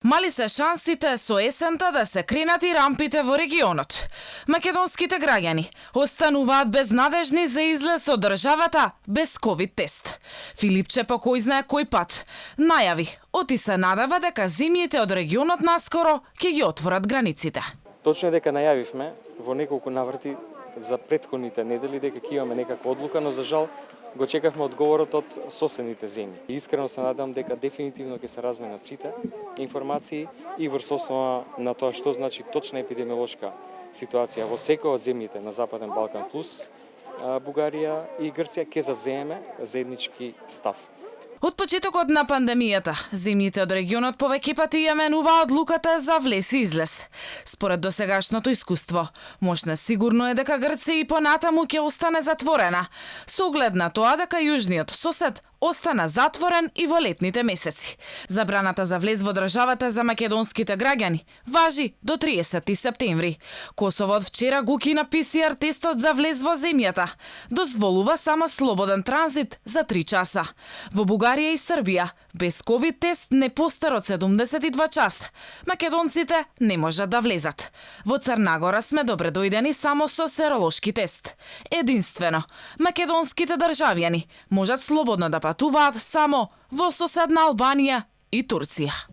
Мали се шансите со есента да се кренат и рампите во регионот. Македонските граѓани остануваат безнадежни за излез од државата без ковид тест. Филипче по кој знае кој пат најави, оти се надава дека земјите од регионот наскоро ќе ги отворат границите. Точно е дека најавивме во неколку наврати за претходните недели дека ќе имаме некаква одлука, но за жал го чекавме одговорот од соседните земји. И искрено се надам дека дефинитивно ќе се разменат сите информации и врз основа на тоа што значи точна епидемиолошка ситуација во секој од земјите на Западен Балкан плюс Бугарија и Грција ќе завзееме заеднички став. Од почетокот на пандемијата, земјите од регионот повеќе пати ја менуваат одлуката за влез и излез. Според досегашното искуство, можна сигурно е дека Грција и понатаму ќе остане затворена, со оглед на тоа дека јужниот сосед остана затворен и во летните месеци. Забраната за влез во државата за македонските граѓани важи до 30 септември. Косово од вчера го кина ПСР тестот за влез во земјата. Дозволува само слободен транзит за 3 часа. Во Бугарија и Србија без ковид тест не постар од 72 часа. Македонците не можат да влезат. Во Црна Гора сме добре дојдени само со серолошки тест. Единствено, македонските државјани можат слободно да патуваат само во соседна Албанија и Турција.